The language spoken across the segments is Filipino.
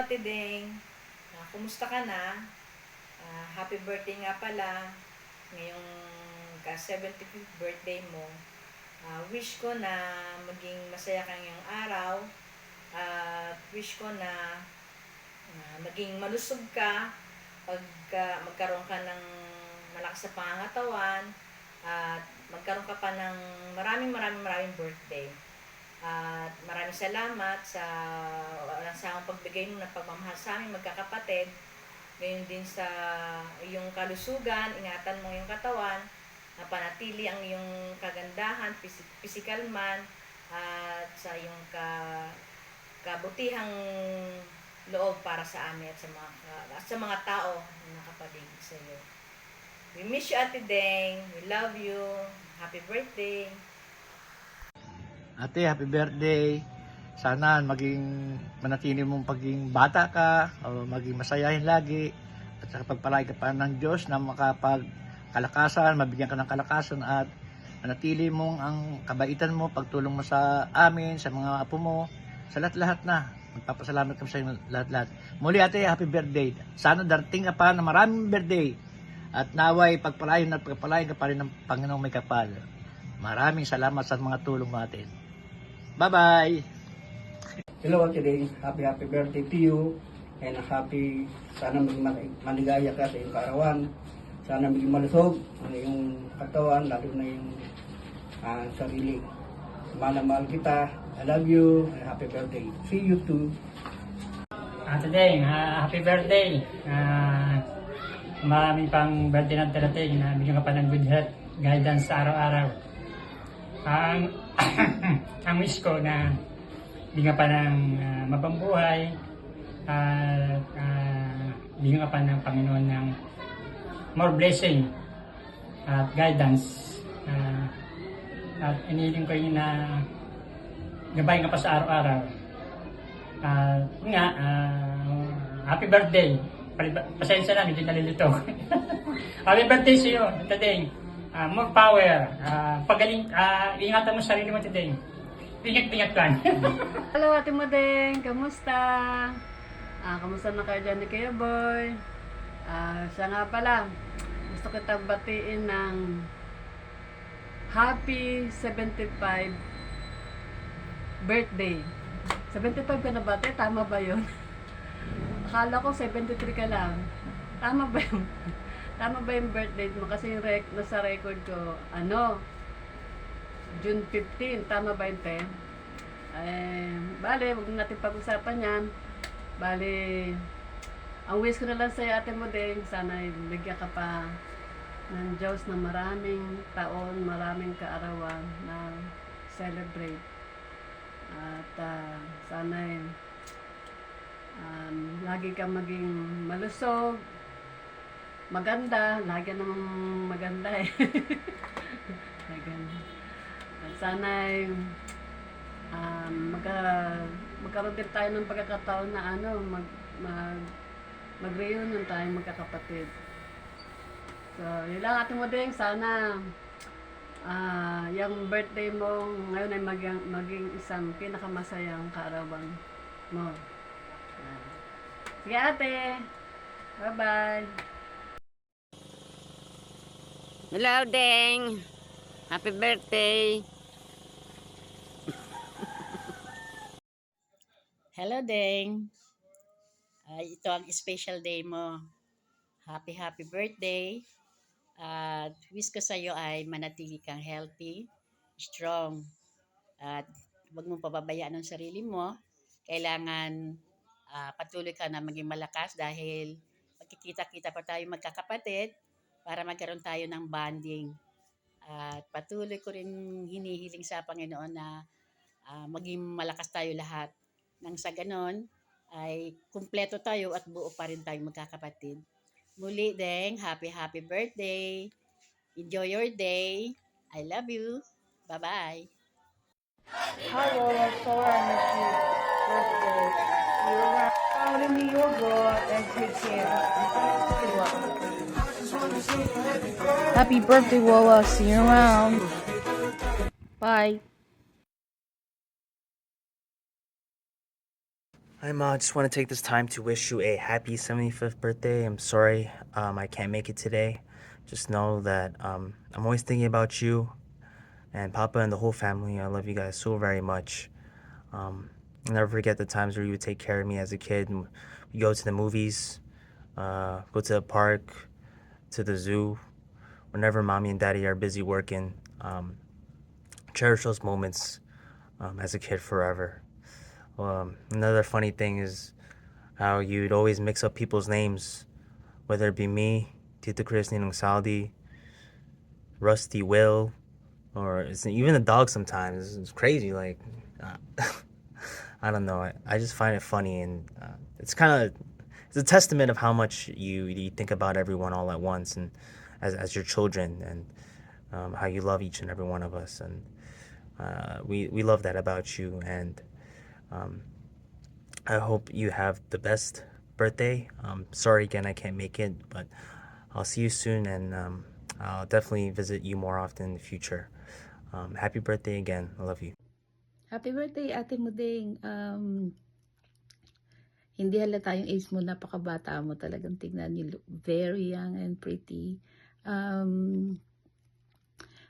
Ate Deng. Kumusta ka na? Happy birthday nga pala. Ngayong ka-75th birthday mo. Wish ko na maging masaya kang iyong araw. At wish ko na maging malusog ka pag magkaroon ka ng malakas sa pangangatawan at magkaroon ka pa ng maraming birthday. At maraming salamat sa walang sawang pagbigay mo ng pagmamahal sa amin magkakapatid. Gayon din sa iyong kalusugan, ingatan mo yung katawan, panatili ang iyong kagandahan, physical man, at sa iyong kabutihang loob para sa amin at sa mga tao na nakapaligid sa iyo. We miss you, Ate Deng. We love you. Happy birthday. Ate, happy birthday. Sana maging manatili mong paging bata ka, o maging masayahin lagi. At saka pagpalay ka pa ng Diyos na makapagkalakasan, mabigyan ka ng kalakasan at manatili mong ang kabaitan mo, pagtulong mo sa amin, sa mga apo mo, sa lahat-lahat na. Magpapasalamat kami sa inyo lahat-lahat. Muli ate, happy birthday. Sana darating ka pa na maraming birthday. At naway pagpalain ka pa rin ng Panginoong may kapal. Maraming salamat sa mga tulong mo atin. Bye-bye! Hello today, happy birthday to you and sana maging maligaya ka sa iyong kaarawan. Sana maging malusog ang iyong katawan, lalo na yung sarili. Mahal kita, I love you, and happy birthday. See you too. Today, happy birthday. Maraming pang birthday na darating na bigyan ka pa ng good health, guidance sa araw-araw. Ang wish ko na bigyan pa ng mapambuhay at bigyan ka pa ng Panginoon ng more blessing at guidance at inihiling ko yun na gabayin ka pa sa araw-araw. Happy birthday. Pasensya na, medyo nalilito. Happy birthday sa iyo today. More power, pagaling, ingatan mo sarili mo today. Ingat-ingat lang. Hello Ate Modeng, kamusta? Kamusta na kayo dyan ni Kuya Boy? Siya nga pala, gusto kitang batiin ng happy 75 birthday. 75 ka na ba, te? Tama ba yun? Akala ko 73 ka lang. Tama ba yun? Tama ba yung birthday mo? Kasi nasa record ko, June 15. Tama ba yun, te? Bale, huwag natin pag-usapan yan. Bale, ang wish ko na lang sa'yo, Ate Modeng, sana bigyan ka pa ng Diyos na maraming taon, maraming kaarawan na celebrate. At sana lagi kang maging malusog, maganda, lagi namang maganda eh. At sana magkaroon din tayo ng pagkakataon na mag-reunion tayo magkakapatid. So, yun lang Ate Modeng, sana yung birthday mo ngayon ay maging isang pinakamasayang kaarawan mo. Sige ate, bye-bye. Hello, Deng. Happy birthday. Hello, Deng. Ito ang special day mo. Happy birthday. At wish ko sa iyo ay manatili kang healthy, strong. At huwag mong pababayaan ang sarili mo. Kailangan patuloy ka na maging malakas dahil magkikita-kita pa tayo magkakapatid para magkaroon tayo ng bonding. At patuloy ko rin hinihiling sa Panginoon na maging malakas tayo lahat. Nang sa ganon ay kumpleto tayo at buo pa rin tayo magkakapatid. Muli Deng, happy birthday. Enjoy your day. I love you. Bye-bye. Hi, Lola. Sorry I missed your birthday. You were proud of me, your boy, and good kid. Happy birthday, Lola. See you around. Bye. Just want to take this time to wish you a happy 75th birthday. I'm sorry I can't make it today. Just know that I'm always thinking about you and Papa and the whole family. I love you guys so very much. I'll never forget the times where you would take care of me as a kid. And we go to the movies, go to the park, to the zoo. Whenever mommy and daddy are busy working, cherish those moments as a kid forever. Another funny thing is how you'd always mix up people's names, whether it be me, Tito Chris, Ninong Saldi, Rusty Will, or even the dog sometimes. It's crazy. Like, I don't know. I just find it funny, and it's a testament of how much you think about everyone all at once, and as your children, and how you love each and every one of us, and we love that about you, and I hope you have the best birthday. Sorry again I can't make it, but I'll see you soon, and I'll definitely visit you more often in the future. Happy birthday again. I love you. Happy birthday, Ate Muding. Hindi halata yung age mo, napakabata mo talagang tignan. You look very young and pretty.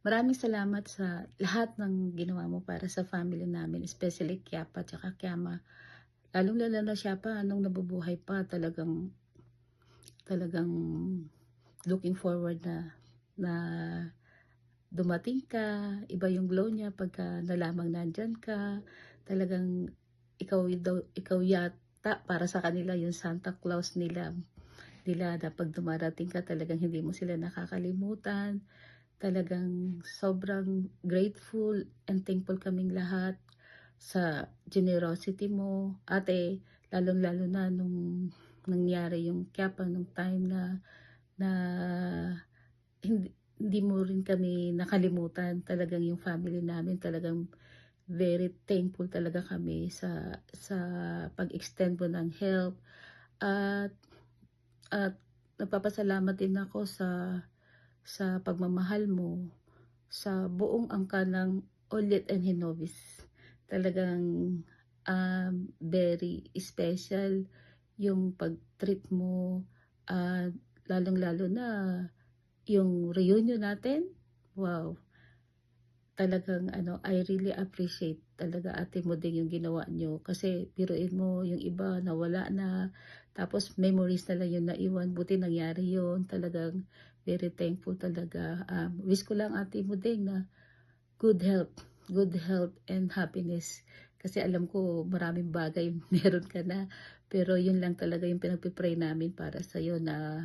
Maraming salamat sa lahat ng ginawa mo para sa family namin, especially Kiapa at Kiama. Lalong-lalo na siya pa, nung nabubuhay pa, talagang looking forward na dumating ka. Iba yung glow niya pagka nalamang nandyan ka. Talagang ikaw yata para sa kanila yung Santa Claus nila na pag dumarating ka, talagang hindi mo sila nakakalimutan. Talagang sobrang grateful and thankful kaming lahat sa generosity mo. Ate, lalong-lalo na nung nangyari yung Kiapa, nung time na hindi mo rin kami nakalimutan. Talagang yung family namin, talagang very thankful talaga kami sa pag-extend mo ng help. At nagpapasalamat din ako sa pagmamahal mo sa buong angka ng Olit and Hinovis. Talagang very special yung pag-treat mo, lalong-lalo na yung reunion natin. Wow, talagang I really appreciate talaga, Ate Muding, yung ginawa nyo, kasi biruin mo yung iba nawala na, tapos memories na lang yung naiwan. Buti nangyari yun. Talagang very thankful talaga. Wish ko lang, Ate Muding, na good health and happiness, kasi alam ko maraming bagay meron ka na, pero yun lang talaga yung pinagpipray namin para sa'yo, na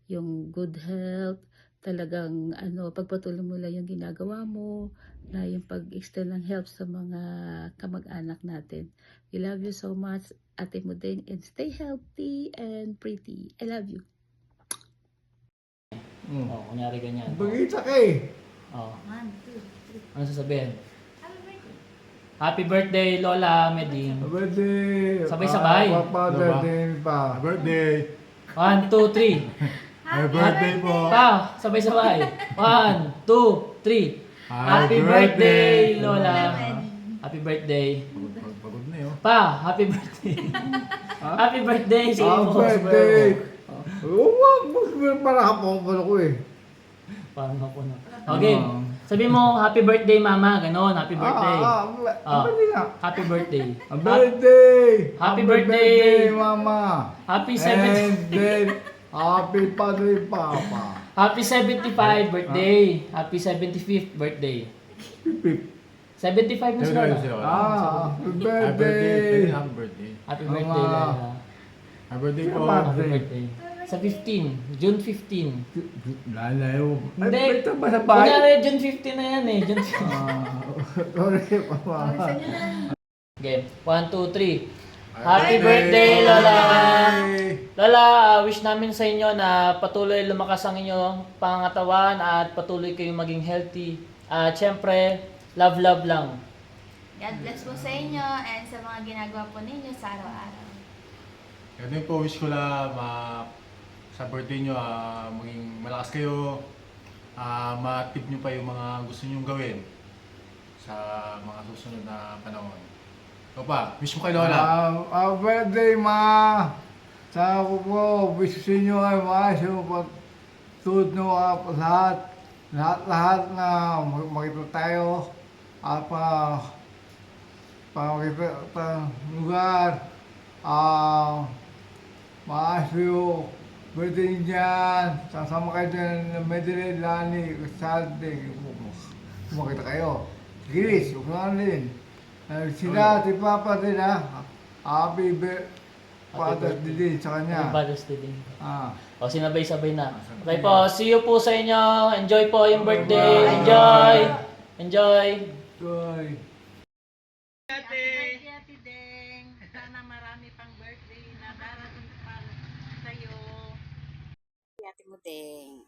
yung good health, talagang pagpatuloy mo lang yung ginagawa mo, na yung pag-extend ng help sa mga kamag-anak natin. We love you so much, Ate Muding, and stay healthy and pretty. I love you. Oh, kunyari ganyan. Bagita ka eh. Oh. Ano sasabihin? Happy birthday, Lola Meding. Birthday. Sabay-sabay. Birthday pa. Birthday. 1, 2, 3. Happy birthday po. Pa, sabay-sabay. 1, 2, 3. Happy birthday, Lola. Happy birthday. Pagod na yun. Pa, happy birthday. Happy birthday sa Happy iyo. birthday. Parang hapon ko eh. Parang ako na. Okay. Sabi mo, happy birthday, mama. Ganon, happy birthday. Happy birthday. Happy birthday, mama. Happy And 70. then, happy Padre Papa. Happy 75 birthday. Happy 75th birthday. 75 na sila. Happy birthday. Happy birthday, Lola. Happy birthday po. Happy birthday. Sa 15, June 15. Lalayo. Hindi. Ito ba sa bahay? Kunyari, June 15 na yan eh. June 15. Sorry, Papa. Okay, 1, 2, 3. Happy birthday, Lola! Lola, wish namin sa inyo na patuloy lumakas ang inyong pangangatawan at patuloy kayong maging healthy. At syempre, love lang. God bless po sa inyo and sa mga ginagawa po ninyo sa araw-araw. Ganun po, wish ko lang sa birthday nyo, maging malakas kayo, ma-tip nyo pa yung mga gusto nyong gawin sa mga susunod na panahon. Ikaw pa, wish mo kay Lola. Birthday, ma! Sana ko po, wish sa inyo ay maayos yung pagtulad nyo lahat. Lahat na makita tayo at makita sa lugar. Maayos yung birthday niyan. Sasama kayo din ng Medellin, Lani, Saturday. Makita kayo. Giris, huwag na din. Sila, si Papa din ha. Happy Father's Day din sa kanya. Happy Father's Day din. Ah. O, sinabay-sabay na. Okay po, see you po sa inyo. Enjoy po yung birthday. Enjoy! Enjoy! Joy. Ate Deng, sana marami pang birthday na darating pa sa'yo. Ate mo, Deng,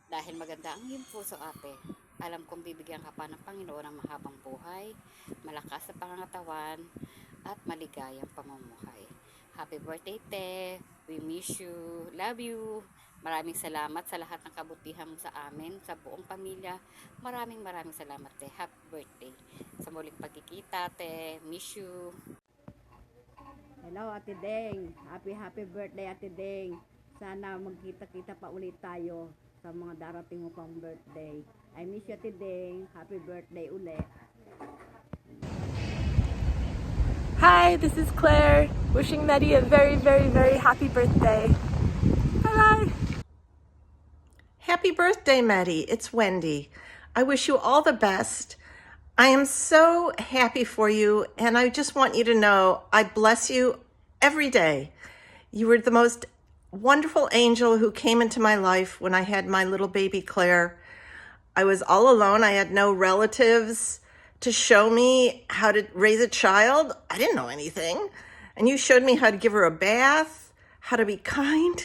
dahil maganda ang iyong puso, ate, alam kong bibigyan ka pa ng Panginoon ng mahabang buhay, malakas sa pangangatawan, at maligayang pamumuhay. Happy birthday, Te! We miss you. Love you. Maraming salamat sa lahat ng kabutihan mo sa amin, sa buong pamilya. Maraming salamat, Te. Happy birthday. Sa muling pagkikita, Te. Miss you. Hello, Ate Deng. Happy birthday, Ate Deng. Sana magkita-kita pa ulit tayo sa mga darating mo pang birthday. I miss you, Ate Deng. Happy birthday ulit. Hi, this is Claire, wishing Maddie a very, very, very happy birthday. Bye-bye. Happy birthday, Maddie. It's Wendy. I wish you all the best. I am so happy for you, and I just want you to know I bless you every day. You were the most wonderful angel who came into my life when I had my little baby Claire. I was all alone. I had no relatives to show me how to raise a child. I didn't know anything. And you showed me how to give her a bath, how to be kind.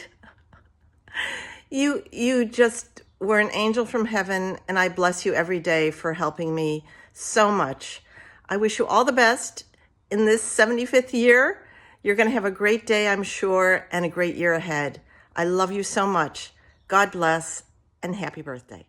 You just were an angel from heaven, and I bless you every day for helping me so much. I wish you all the best in this 75th year. You're going to have a great day, I'm sure, and a great year ahead. I love you so much. God bless, and happy birthday.